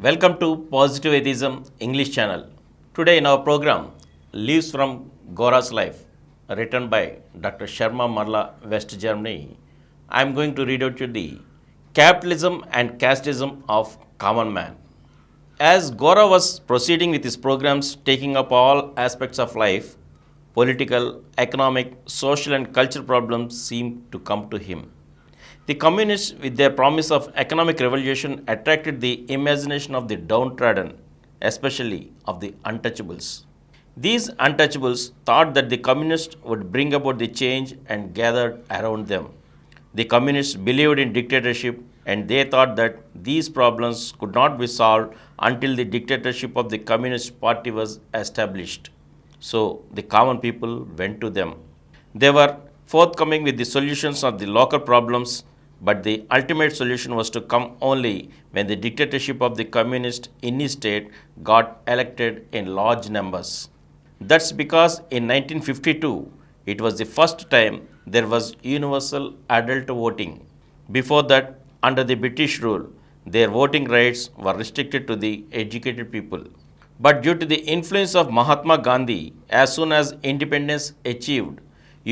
Welcome to Positive Atheism English channel. Today in our program, Leaves from Gora's Life, written by Dr. Sharma Marla, West Germany. I am going to read out you the Capitalism and Casteism of Common Man. As Gora was proceeding with his programs taking up all aspects of life, political, economic, social and cultural problems seemed to come to him. The communists, with their promise of economic revolution, attracted the imagination of the downtrodden, especially of the untouchables. These untouchables thought that the communists would bring about the change and gathered around them. The communists believed in dictatorship and they thought that these problems could not be solved until the dictatorship of the Communist Party was established. So the common people went to them. They were forthcoming with the solutions of the local problems, but the ultimate solution was to come only when the dictatorship of the communist in his state got elected in large numbers. That's because in 1952, it was the first time there was universal adult voting. Before that, under the British rule, their voting rights were restricted to the educated people. But due to the influence of Mahatma Gandhi, as soon as independence achieved,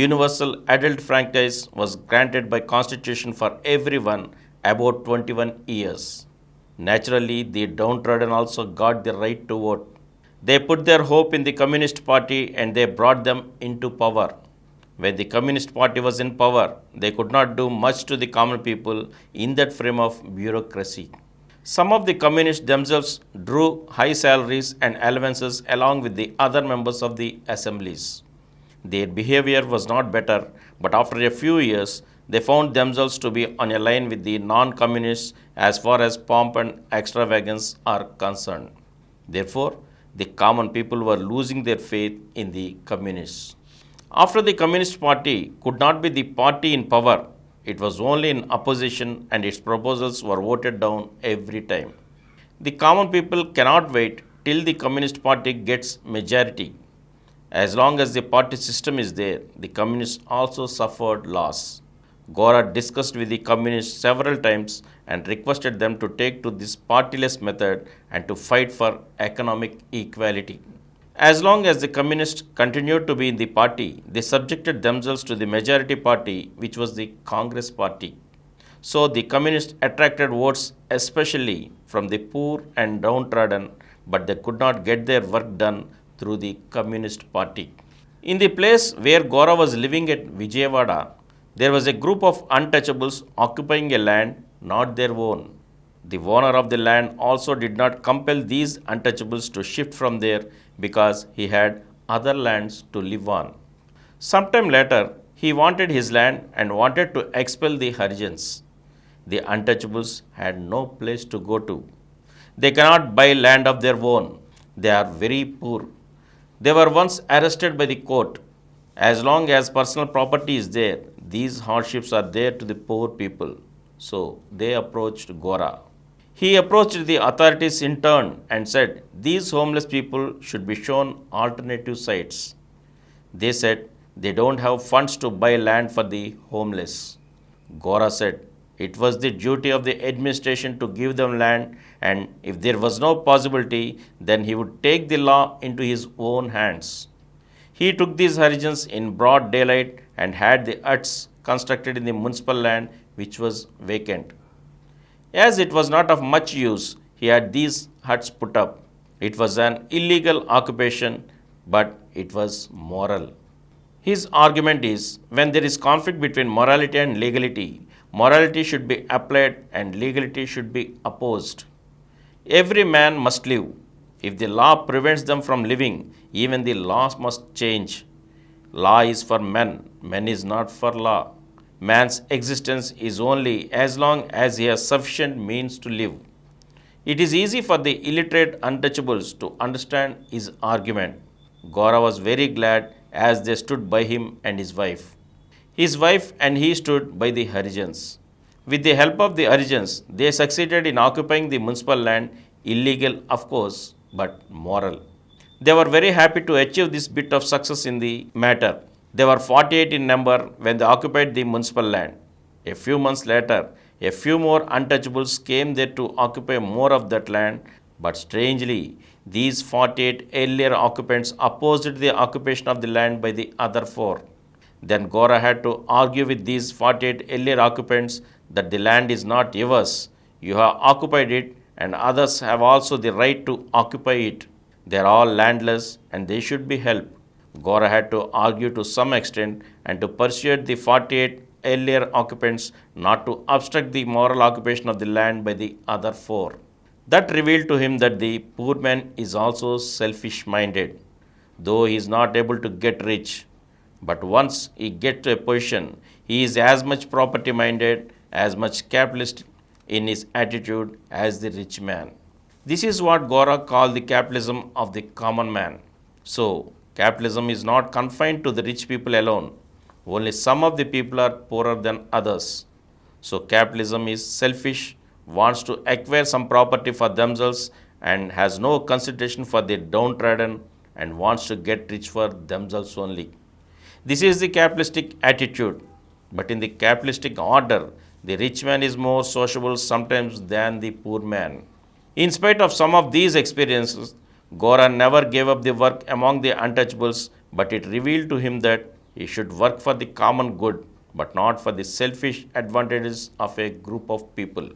universal adult franchise was granted by constitution for everyone about 21 years. Naturally, the downtrodden also got the right to vote. They put their hope in the Communist Party and they brought them into power. When the Communist Party was in power, they could not do much to the common people in that frame of bureaucracy. Some of the communists themselves drew high salaries and allowances along with the other members of the assemblies. Their behavior was not better, but after a few years, they found themselves to be on a line with the non-communists as far as pomp and extravagance are concerned. Therefore, the common people were losing their faith in the communists. After the Communist Party could not be the party in power, it was only in opposition and its proposals were voted down every time. The common people cannot wait till the Communist Party gets majority. As long as the party system is there, the communists also suffered loss. Gora discussed with the communists several times and requested them to take to this partyless method and to fight for economic equality. As long as the communists continued to be in the party, they subjected themselves to the majority party, which was the Congress Party. So the communists attracted votes especially from the poor and downtrodden, but they could not get their work done through the Communist Party. In the place where Gora was living at Vijayawada, there was a group of untouchables occupying a land not their own. The owner of the land also did not compel these untouchables to shift from there because he had other lands to live on. Sometime later, he wanted his land and wanted to expel the Harijans. The untouchables had no place to go to. They cannot buy land of their own. They are very poor. They were once arrested by the court. As long as personal property is there, these hardships are there to the poor people. So they approached Gora. He approached the authorities in turn and said, these homeless people should be shown alternative sites. They said they don't have funds to buy land for the homeless. Gora said it was the duty of the administration to give them land, and if there was no possibility, then he would take the law into his own hands. He took these Harijans in broad daylight and had the huts constructed in the municipal land which was vacant. As it was not of much use, he had these huts put up. It was an illegal occupation, but it was moral. His argument is, when there is conflict between morality and legality, morality should be applied and legality should be opposed. Every man must live. If the law prevents them from living, even the laws must change. Law is for men, men is not for law. Man's existence is only as long as he has sufficient means to live. It is easy for the illiterate untouchables to understand his argument. Gora was very glad as they stood by him and his wife. His wife and he stood by the Harijans. With the help of the Harijans, they succeeded in occupying the municipal land, illegal of course, but moral. They were very happy to achieve this bit of success in the matter. They were 48 in number when they occupied the municipal land. A few months later, a few more untouchables came there to occupy more of that land, But strangely, these 48 earlier occupants opposed the occupation of the land by the other four. Then Gora had to argue with these 48 earlier occupants that the land is not yours. You have occupied it, and others have also the right to occupy it. They are all landless and they should be helped. Gora had to argue to some extent and to persuade the 48 earlier occupants not to obstruct the moral occupation of the land by the other four. That revealed to him that the poor man is also selfish minded, though he is not able to get rich. But once he gets to a position, he is as much property minded, as much capitalist in his attitude as the rich man. This is what Gora called the capitalism of the common man. So, capitalism is not confined to the rich people alone. Only some of the people are poorer than others. So, capitalism is selfish, wants to acquire some property for themselves and has no consideration for the downtrodden and wants to get rich for themselves only. This is the capitalistic attitude. But in the capitalistic order, the rich man is more sociable sometimes than the poor man. In spite of some of these experiences, Gora never gave up the work among the untouchables, but it revealed to him that he should work for the common good, but not for the selfish advantages of a group of people.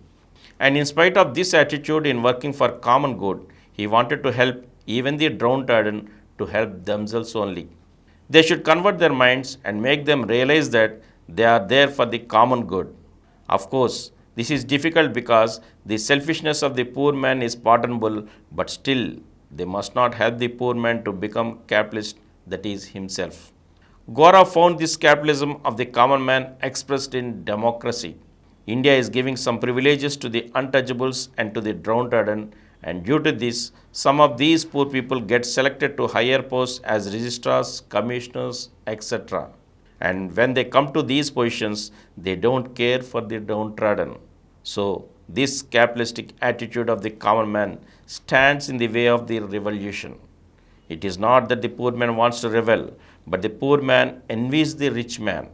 And in spite of this attitude in working for common good, he wanted to help even the downtrodden to help themselves only. They should convert their minds and make them realize that they are there for the common good. Of course, this is difficult because the selfishness of the poor man is pardonable, but still, they must not help the poor man to become capitalist, that is, himself. Gora found this capitalism of the common man expressed in democracy. India is giving some privileges to the untouchables and to the downtrodden, and due to this, some of these poor people get selected to higher posts as registrars, commissioners, etc. And when they come to these positions, they don't care for the downtrodden. So, this capitalistic attitude of the common man stands in the way of the revolution. It is not that the poor man wants to rebel, but the poor man envies the rich man.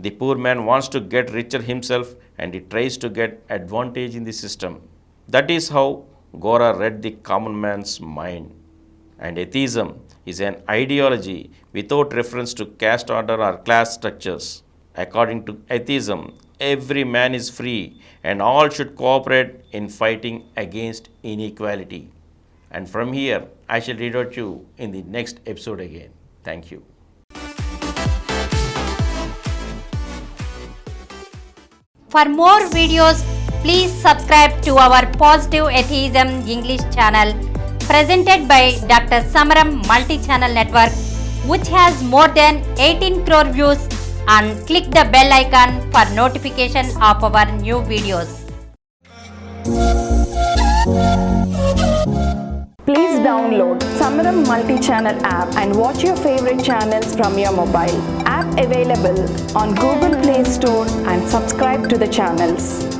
The poor man wants to get richer himself and he tries to get advantage in the system. That is how Gora read the common man's mind. And atheism is an ideology without reference to caste order or class structures. According to atheism, every man is free and all should cooperate in fighting against inequality. And from here, I shall read out you in the next episode again. Thank you. For more videos, please subscribe to our Positive Atheism English channel presented by Dr. Samaram Multi-Channel Network, which has more than 18 crore views, and click the bell icon for notification of our new videos. Please download Samaram Multi-Channel app and watch your favorite channels from your mobile. App available on Google Play Store and subscribe to the channels.